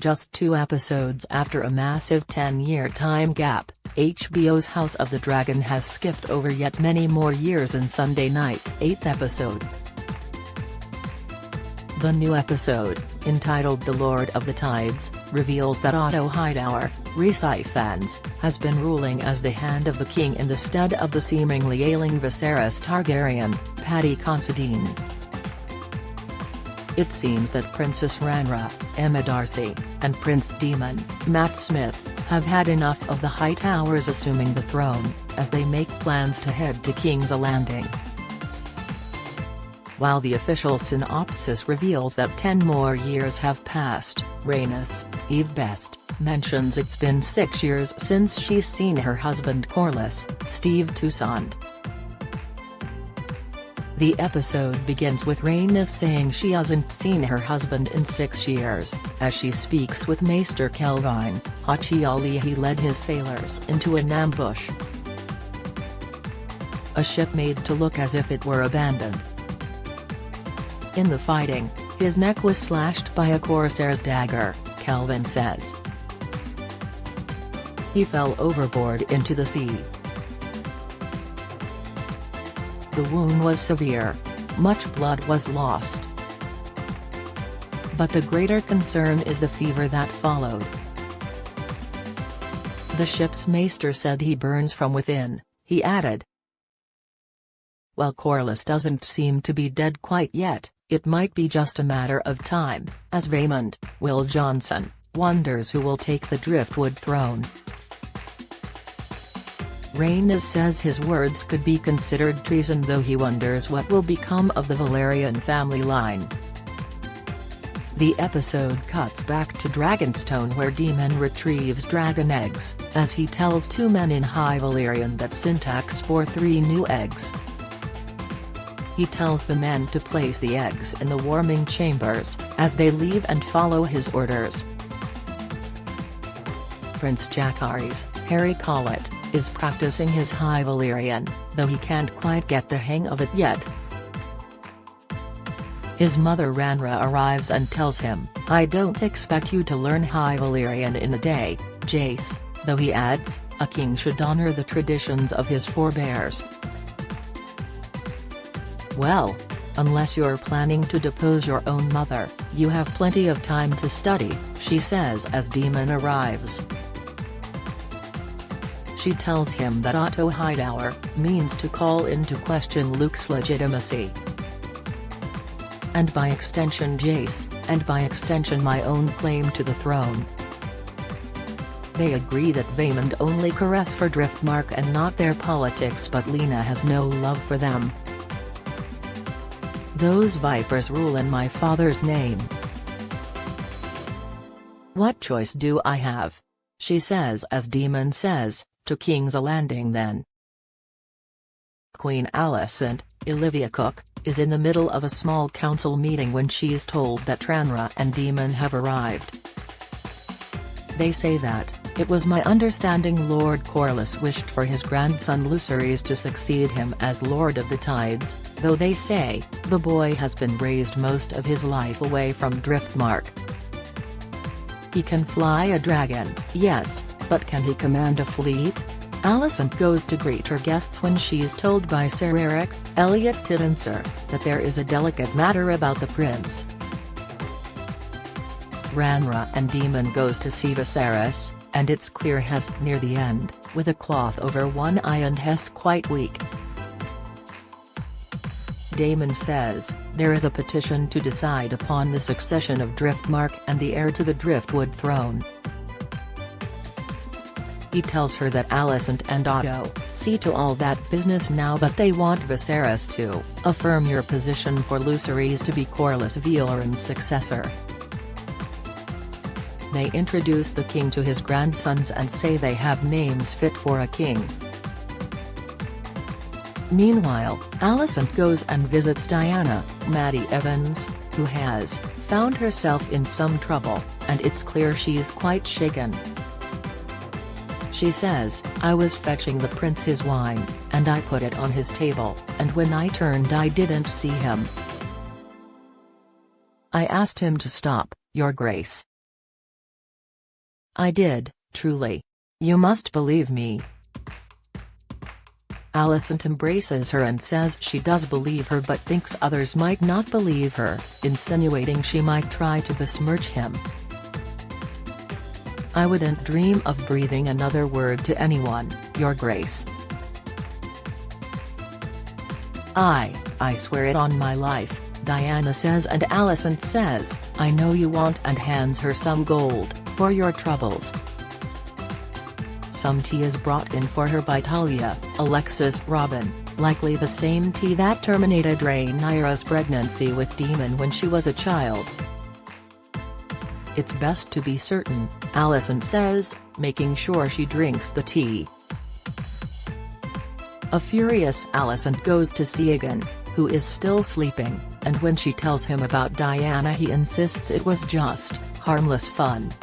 Just 2 episodes after a massive 10-year time gap, HBO's House of the Dragon has skipped over yet many more years in Sunday night's 8th episode. The new episode, entitled The Lord of the Tides, reveals that Otto Hightower, Rhaenyra fans, has been ruling as the Hand of the King in the stead of the seemingly ailing Viserys Targaryen, Paddy Considine. It seems that Princess Rhaenyra, Emma Darcy, and Prince Daemon, Matt Smith, have had enough of the Hightowers assuming the throne, as they make plans to head to King's Landing. While the official synopsis reveals that 10 more years have passed, Rhaenys, Eve Best, mentions it's been 6 years since she's seen her husband Corlys, Steve Toussaint. The episode begins with Rhaenys saying she hasn't seen her husband in 6 years, as she speaks with Maester Kelvine, Hachi he led his sailors into an ambush. A ship made to look as if it were abandoned. In the fighting, his neck was slashed by a corsair's dagger, Kelvin says. He fell overboard into the sea. The wound was severe. Much blood was lost. But the greater concern is the fever that followed. The ship's maester said he burns from within, he added. While Corlys doesn't seem to be dead quite yet, it might be just a matter of time, as Raymond, Will Johnson, wonders who will take the Driftwood throne. Rhaenys says his words could be considered treason, though he wonders what will become of the Valyrian family line. The episode cuts back to Dragonstone, where Daemon retrieves dragon eggs, as he tells 2 men in High Valyrian that syntax for 3 new eggs. He tells the men to place the eggs in the warming chambers, as they leave and follow his orders. Prince Jacaerys, Harry Collett, is practicing his High Valyrian, though he can't quite get the hang of it yet. His mother Rhaenyra arrives and tells him, "I don't expect you to learn High Valyrian in a day, Jace," though he adds, a king should honor the traditions of his forebears. "Well, unless you're planning to depose your own mother, you have plenty of time to study," she says as Daemon arrives. She tells him that Otto Hightower means to call into question Luke's legitimacy. And by extension Jace, and by extension my own claim to the throne. They agree that Vaemond only cares for Driftmark and not their politics, but Lena has no love for them. "Those vipers rule in my father's name. What choice do I have?" she says as Daemon says, "To King's Landing then." Queen Alicent, Olivia Cook, is in the middle of a small council meeting when she's told that Rhaenyra and Daemon have arrived. They say that, "It was my understanding Lord Corlys wished for his grandson Lucerys to succeed him as Lord of the Tides, though they say, the boy has been raised most of his life away from Driftmark. He can fly a dragon, yes, but can he command a fleet?" Alicent goes to greet her guests when she's told by Sir Eric, Elliot Tiddenser, that there is a delicate matter about the prince. Rhaenyra and Daemon goes to see Viserys, and it's clear he's near the end, with a cloth over one eye and he's quite weak. Daemon says, there is a petition to decide upon the succession of Driftmark and the heir to the Driftwood throne. He tells her that Alicent and Otto see to all that business now, but they want Viserys to affirm your position for Lucerys to be Corlys Velarion's successor. They introduce the king to his grandsons and say they have names fit for a king. Meanwhile, Alicent goes and visits Diana, Maddie Evans, who has found herself in some trouble, and it's clear she's quite shaken. She says, "I was fetching the prince his wine, and I put it on his table, and when I turned I didn't see him. I asked him to stop, Your Grace. I did, truly. You must believe me. Alicent embraces her and says she does believe her but thinks others might not believe her, insinuating she might try to besmirch him. I wouldn't dream of breathing another word to anyone, Your Grace. I swear it on my life, Diana says, and Alicent says, I know you want, and hands her some gold, for your troubles. Some tea is brought in for her by Talia, Alexis Robin, likely the same tea that terminated Rhaenyra's pregnancy with Daemon when she was a child. It's best to be certain, Alicent says, making sure she drinks the tea. A furious Alicent goes to see Aegon, who is still sleeping, and when she tells him about Diana he insists it was just harmless fun.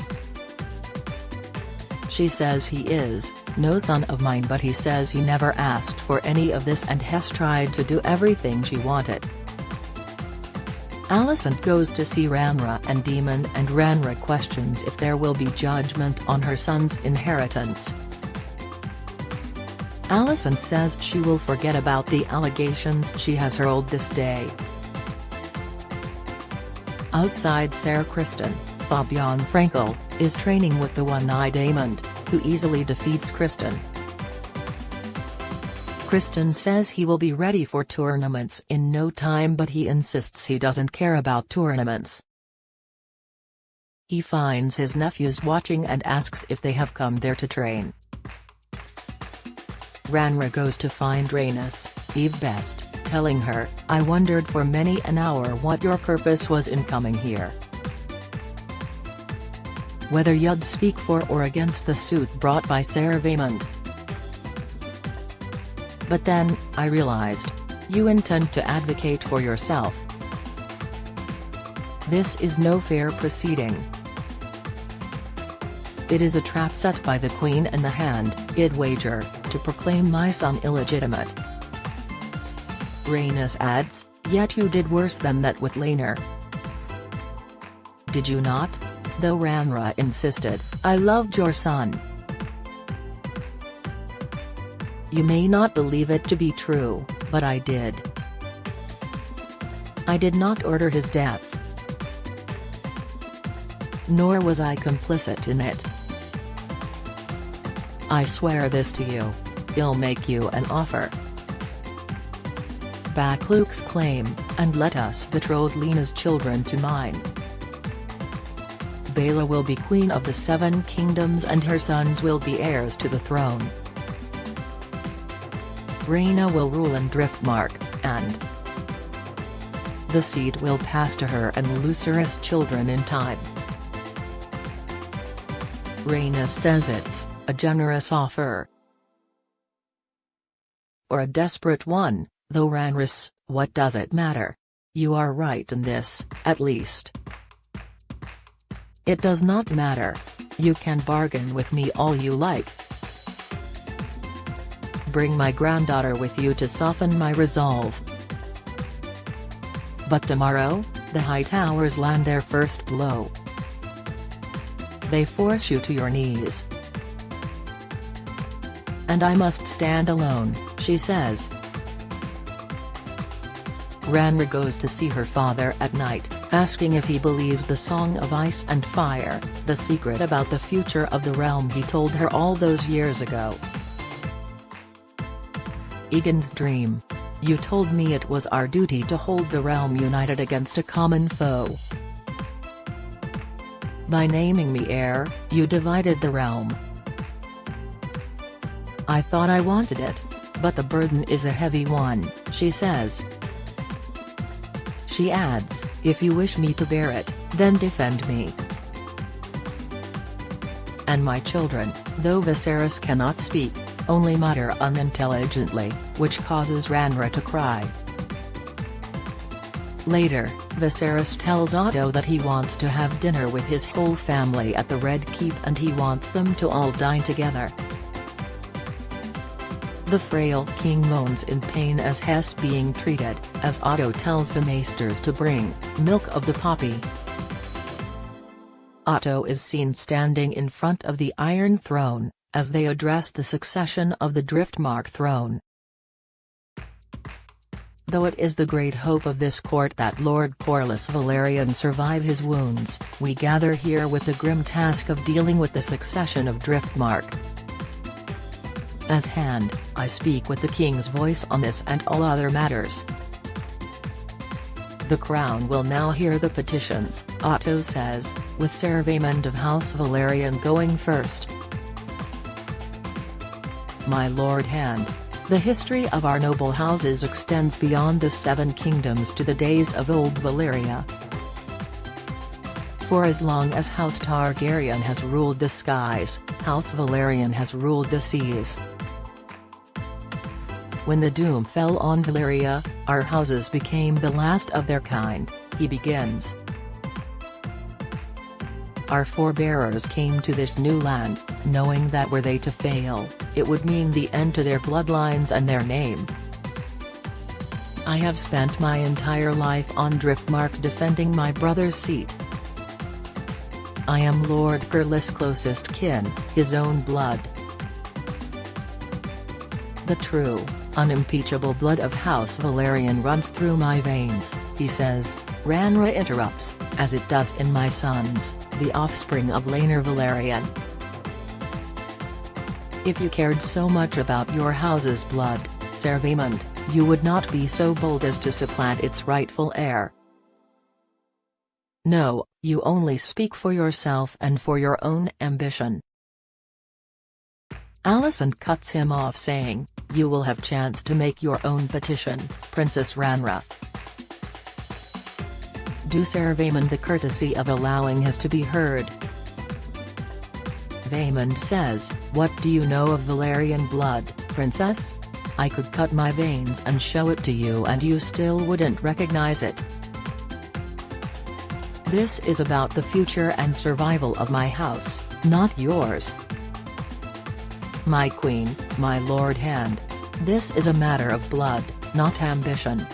She says he is no son of mine, but he says he never asked for any of this and has tried to do everything she wanted. Alicent goes to see Rhaenyra and Daemon, and Rhaenyra questions if there will be judgment on her son's inheritance. Alicent says she will forget about the allegations she has hurled this day. Outside Ser Criston, Fabian Frankel is training with the one-eyed Daemon, who easily defeats Criston. Criston says he will be ready for tournaments in no time, but he insists he doesn't care about tournaments. He finds his nephews watching and asks if they have come there to train. Rhaenyra goes to find Rhaenys, Eve Best, telling her, I wondered for many an hour what your purpose was in coming here. Whether you'd speak for or against the suit brought by Ser Vaemond. But then, I realized. You intend to advocate for yourself. This is no fair proceeding. It is a trap set by the Queen and the Hand, I'd wager, to proclaim my son illegitimate. Rhaenys adds, yet you did worse than that with Rhaenyra. Did you not? Though Rhaenyra insisted, I loved your son. You may not believe it to be true, but I did. I did not order his death. Nor was I complicit in it. I swear this to you. I'll make you an offer. Back Luke's claim, and let us betroth Lena's children to mine. Baela will be queen of the Seven Kingdoms and her sons will be heirs to the throne. Rhaena will rule in Driftmark, and the seat will pass to her and Lucerys' children in time. Rhaenys says it's a generous offer. Or a desperate one, though Rhaenys, what does it matter? You are right in this, at least. It does not matter. You can bargain with me all you like. Bring my granddaughter with you to soften my resolve. But tomorrow, the Hightowers land their first blow. They force you to your knees. And I must stand alone, she says. Rhaenyra goes to see her father at night, asking if he believes the Song of Ice and Fire, the secret about the future of the realm he told her all those years ago. Aegon's dream. You told me it was our duty to hold the realm united against a common foe. By naming me heir, you divided the realm. I thought I wanted it, but the burden is a heavy one, she says. She adds, if you wish me to bear it, then defend me. And my children, though Viserys cannot speak, only mutter unintelligently, which causes Rhaenyra to cry. Later, Viserys tells Otto that he wants to have dinner with his whole family at the Red Keep and he wants them to all dine together. The frail king moans in pain as Hess being treated, as Otto tells the maesters to bring milk of the poppy. Otto is seen standing in front of the Iron Throne, as they address the succession of the Driftmark throne. Though it is the great hope of this court that Lord Corlys Velaryon survive his wounds, we gather here with the grim task of dealing with the succession of Driftmark. As hand, I speak with the king's voice on this and all other matters. The crown will now hear the petitions, Otto says, with Ser Vaemond of House Velaryon going first. My lord hand. The history of our noble houses extends beyond the Seven Kingdoms to the days of old Valyria. For as long as House Targaryen has ruled the skies, House Velaryon has ruled the seas. When the doom fell on Valyria, our houses became the last of their kind, he begins. Our forebearers came to this new land, knowing that were they to fail, it would mean the end to their bloodlines and their name. I have spent my entire life on Driftmark defending my brother's seat. I am Lord Corlys' closest kin, his own blood. The true, unimpeachable blood of House Velaryon runs through my veins, he says. Rhaenyra interrupts, as it does in my sons, the offspring of Rhaenyra Velaryon. If you cared so much about your house's blood, Ser Vaemond, you would not be so bold as to supplant its rightful heir. No, you only speak for yourself and for your own ambition. Alicent cuts him off saying, you will have chance to make your own petition, Princess Rhaenyra. Do Ser Vaemond the courtesy of allowing his to be heard. Vaemond says, what do you know of Valyrian blood, princess? I could cut my veins and show it to you and you still wouldn't recognize it. This is about the future and survival of my house, not yours. My queen, my lord hand. This is a matter of blood, not ambition.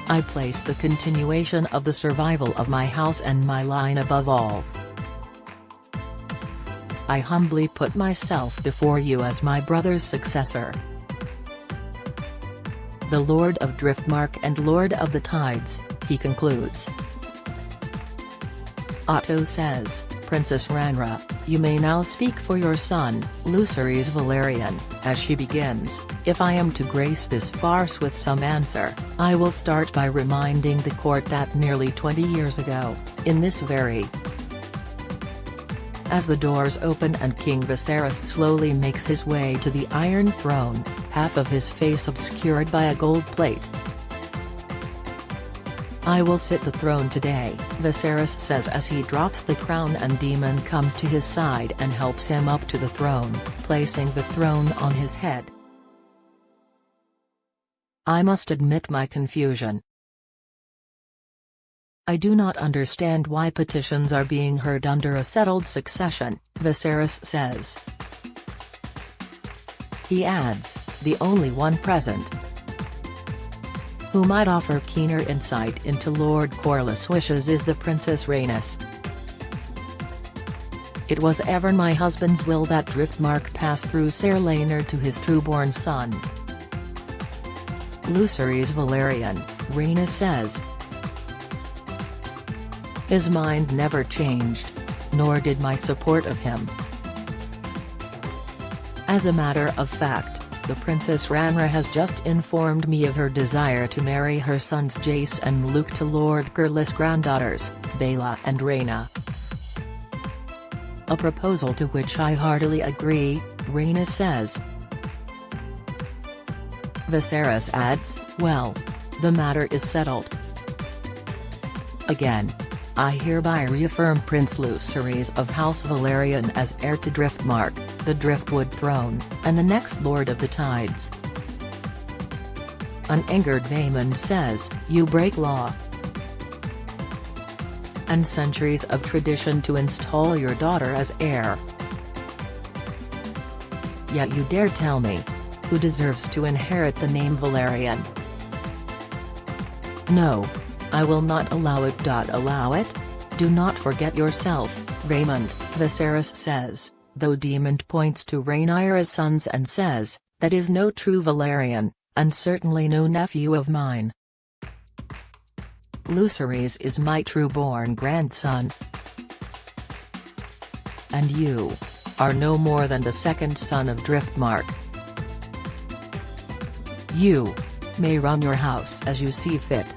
I place the continuation of the survival of my house and my line above all. I humbly put myself before you as my brother's successor. The Lord of Driftmark and Lord of the Tides, he concludes. Otto says, Princess Rhaenyra, you may now speak for your son, Lucerys Velaryon, as she begins. If I am to grace this farce with some answer, I will start by reminding the court that nearly 20 years ago, in this very. As the doors open and King Viserys slowly makes his way to the Iron Throne, half of his face obscured by a gold plate. I will sit the throne today, Viserys says as he drops the crown and Daemon comes to his side and helps him up to the throne, placing the throne on his head. I must admit my confusion. I do not understand why petitions are being heard under a settled succession, Viserys says. He adds, the only one present who might offer keener insight into Lord Corlys' wishes is the Princess Rhaenys. It was ever my husband's will that Driftmark pass through Ser Rhaenyra to his trueborn son. Lucerys Velaryon, Rhaenys says. His mind never changed, nor did my support of him. As a matter of fact, the Princess Rhaenyra has just informed me of her desire to marry her sons Jace and Luke to Lord Corlys' granddaughters, Baela and Rhaena. A proposal to which I heartily agree, Rhaenys says. Viserys adds, well, the matter is settled. Again. I hereby reaffirm Prince Lucerys of House Velaryon as heir to Driftmark, the Driftwood throne, and the next Lord of the Tides. An angered Vaemond says, you break law and centuries of tradition to install your daughter as heir. Yet you dare tell me, who deserves to inherit the name Velaryon? No. I will not allow it. Allow it? Do not forget yourself, Raymond, Viserys says, though Daemon points to Rhaenyra's sons and says, that is no true Valyrian, and certainly no nephew of mine. Lucerys is my true-born grandson. And you are no more than the second son of Driftmark. You may run your house as you see fit,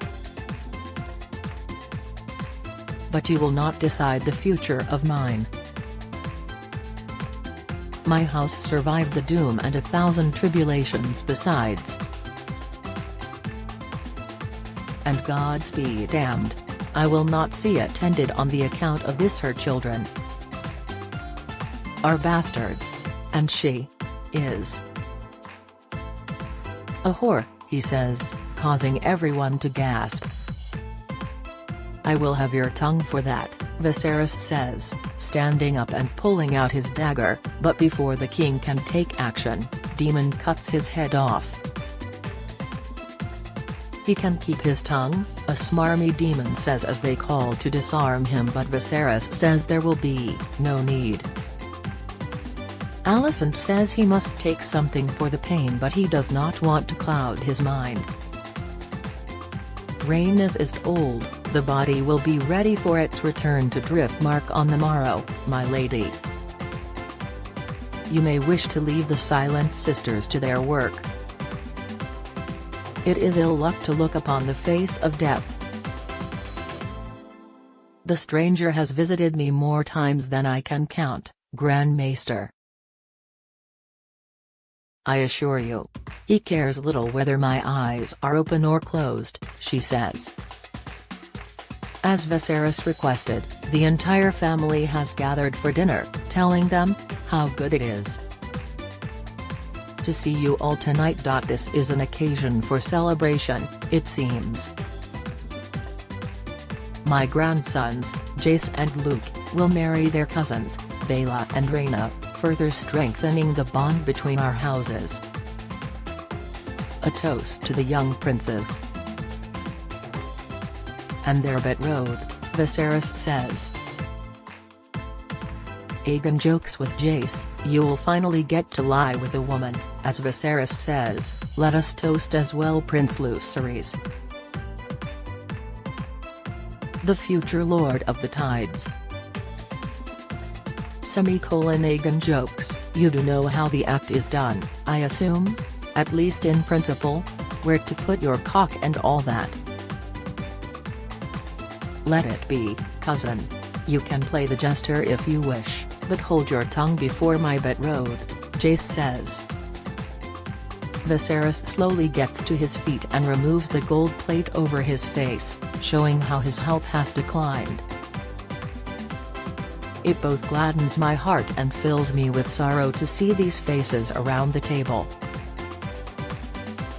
but you will not decide the future of mine. My house survived the doom and 1,000 tribulations besides. And Gods be damned, I will not see it ended on the account of this. Her children are bastards, and she is a whore, he says, causing everyone to gasp. I will have your tongue for that, Viserys says, standing up and pulling out his dagger, but before the king can take action, Daemon cuts his head off. He can keep his tongue, a smarmy Daemon says as they call to disarm him, but Viserys says there will be no need. Alicent says he must take something for the pain, but he does not want to cloud his mind. Rhaenys is old, the body will be ready for its return to Driftmark on the morrow, my lady. You may wish to leave the Silent Sisters to their work. It is ill luck to look upon the face of death. The stranger has visited me more times than I can count, Grand Maester. I assure you, he cares little whether my eyes are open or closed, she says. As Viserys requested, the entire family has gathered for dinner, telling them how good it is to see you all tonight. This is an occasion for celebration, it seems. My grandsons, Jace and Luke, will marry their cousins, Baela and Rhaena, further strengthening the bond between our houses. A toast to the young princes and their betrothed, Viserys says. Aegon jokes with Jace, you'll finally get to lie with a woman, as Viserys says, let us toast as well Prince Lucerys, the future Lord of the Tides. Aegon jokes, you do know how the act is done, I assume? At least in principle? Where to put your cock and all that. Let it be, cousin. You can play the jester if you wish, but hold your tongue before my betrothed, Jace says. Viserys slowly gets to his feet and removes the gold plate over his face, showing how his health has declined. It both gladdens my heart and fills me with sorrow to see these faces around the table.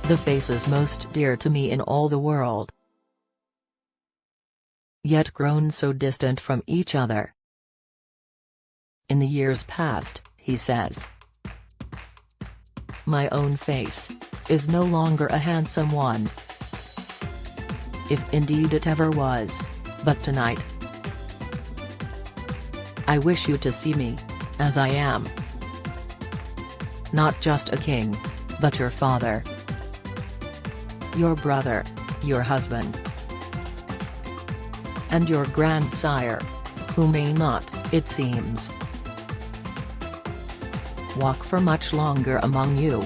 The faces most dear to me in all the world, yet grown so distant from each other. In the years past, he says, my own face is no longer a handsome one, if indeed it ever was, but tonight I wish you to see me as I am. Not just a king, but your father, your brother, your husband, and your grandsire, who may not, it seems, walk for much longer among you.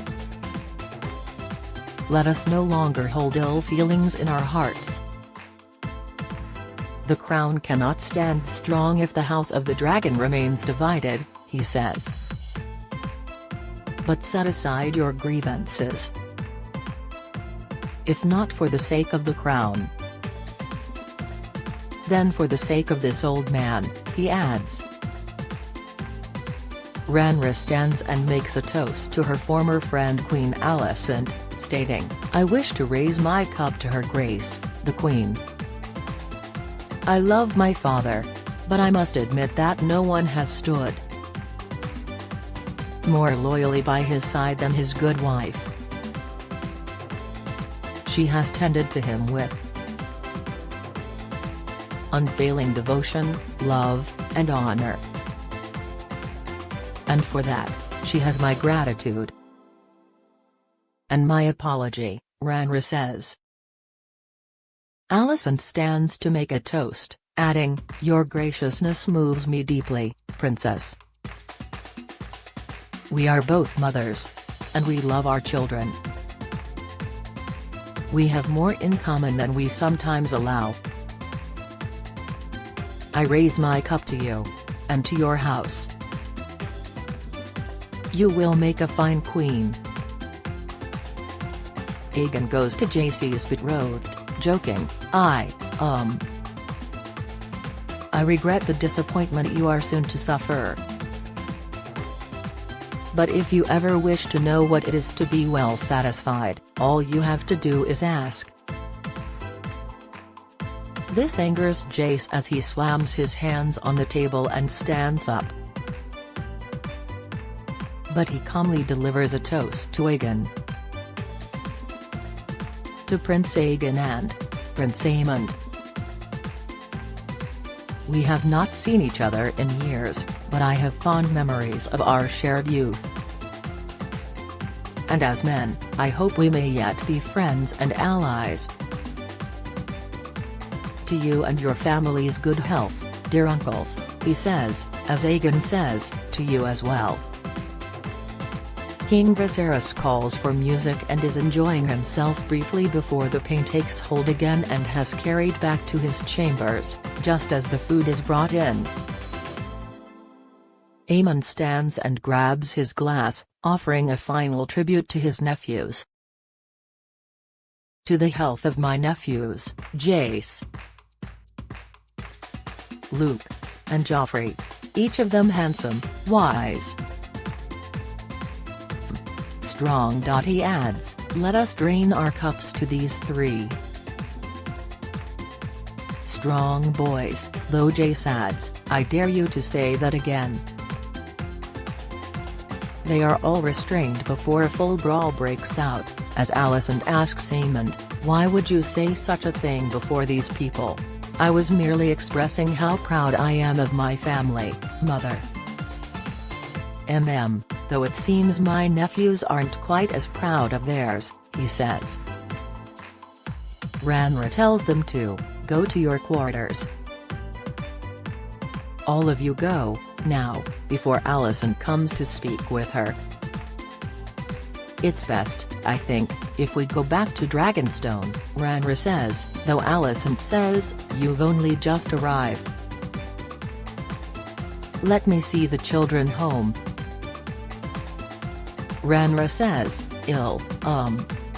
Let us no longer hold ill feelings in our hearts. The crown cannot stand strong if the House of the Dragon remains divided, he says. But set aside your grievances. If not for the sake of the crown, then for the sake of this old man, he adds. Rhaenyra stands and makes a toast to her former friend Queen Alicent, stating, I wish to raise my cup to her grace, the Queen. I love my father, but I must admit that no one has stood more loyally by his side than his good wife. She has tended to him with unfailing devotion, love, and honor. And for that, she has my gratitude. And my apology, Rhaenyra says. Alicent stands to make a toast, adding, "Your graciousness moves me deeply, Princess. We are both mothers. And we love our children. We have more in common than we sometimes allow. I raise my cup to you. And to your house. You will make a fine queen." Aegon goes to Jaycee's betrothed, joking, I regret the disappointment you are soon to suffer. But if you ever wish to know what it is to be well satisfied, all you have to do is ask. This angers Jace as he slams his hands on the table and stands up. But he calmly delivers a toast to Aegon. To Prince Aegon and Prince Aemond. We have not seen each other in years, but I have fond memories of our shared youth. And as men, I hope we may yet be friends and allies. To you and your family's good health, dear uncles, he says, as Aegon says, to you as well. King Viserys calls for music and is enjoying himself briefly before the pain takes hold again and has carried back to his chambers, just as the food is brought in. Aemond stands and grabs his glass, offering a final tribute to his nephews. To the health of my nephews, Jace, Luke, and Joffrey. Each of them handsome, wise, strong. He adds, let us drain our cups to these three strong boys, though Jace adds, I dare you to say that again. They are all restrained before a full brawl breaks out, as Alicent asks Aemond, why would you say such a thing before these people? I was merely expressing how proud I am of my family, mother. Though it seems my nephews aren't quite as proud of theirs, he says. Rhaenyra tells them to go to your quarters. All of you go, now, before Alicent comes to speak with her. It's best, I think, if we go back to Dragonstone, Rhaenyra says, though Alicent says, you've only just arrived. Let me see the children home. Rhaenyra says,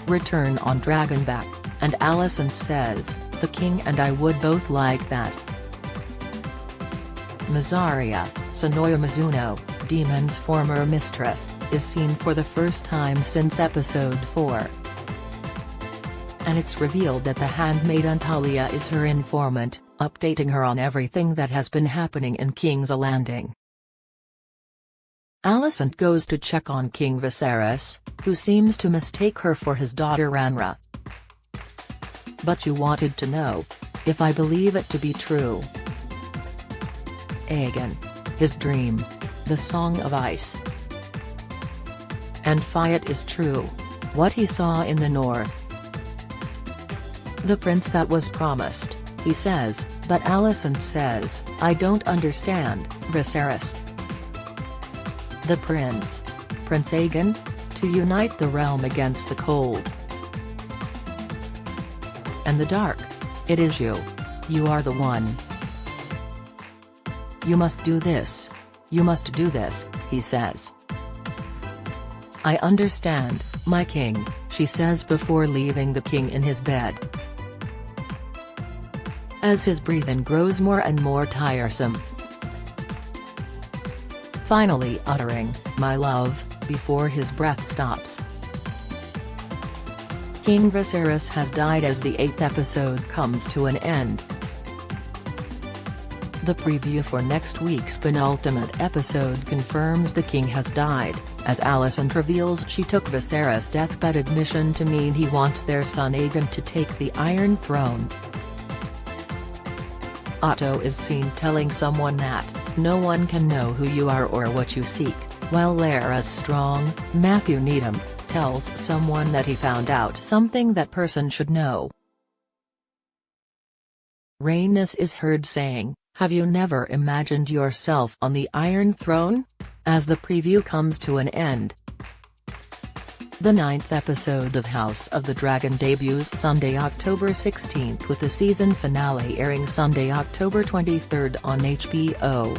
return on Dragonback, and Alicent says, the king and I would both like that. Mysaria, Sonoya Mizuno, Daemon's former mistress, is seen for the first time since episode 4. And it's revealed that the handmaiden Talia is her informant, updating her on everything that has been happening in King's Landing. Alicent goes to check on King Viserys, who seems to mistake her for his daughter Rhaenyra. But you wanted to know if I believe it to be true. Aegon. His dream. The Song of Ice. And Fiat is true. What he saw in the north. The prince that was promised, he says, but Alicent says, I don't understand, Viserys. The prince. Prince Aegon? To unite the realm against the cold and the dark. It is you. You are the one. You must do this. You must do this, he says. I understand, my king, she says before leaving the king in his bed. As his breathing grows more and more tiresome. Finally uttering, my love, before his breath stops. King Viserys has died as the 8th episode comes to an end. The preview for next week's penultimate episode confirms the king has died, as Alicent reveals she took Viserys' deathbed admission to mean he wants their son Aegon to take the Iron Throne. Otto is seen telling someone that, "No one can know who you are or what you seek," while Lyra's strong, Matthew Needham, tells someone that he found out something that person should know. Rhaenys is heard saying, "Have you never imagined yourself on the Iron Throne?" as the preview comes to an end. The 9th episode of House of the Dragon debuts Sunday, October 16, with the season finale airing Sunday, October 23 on HBO.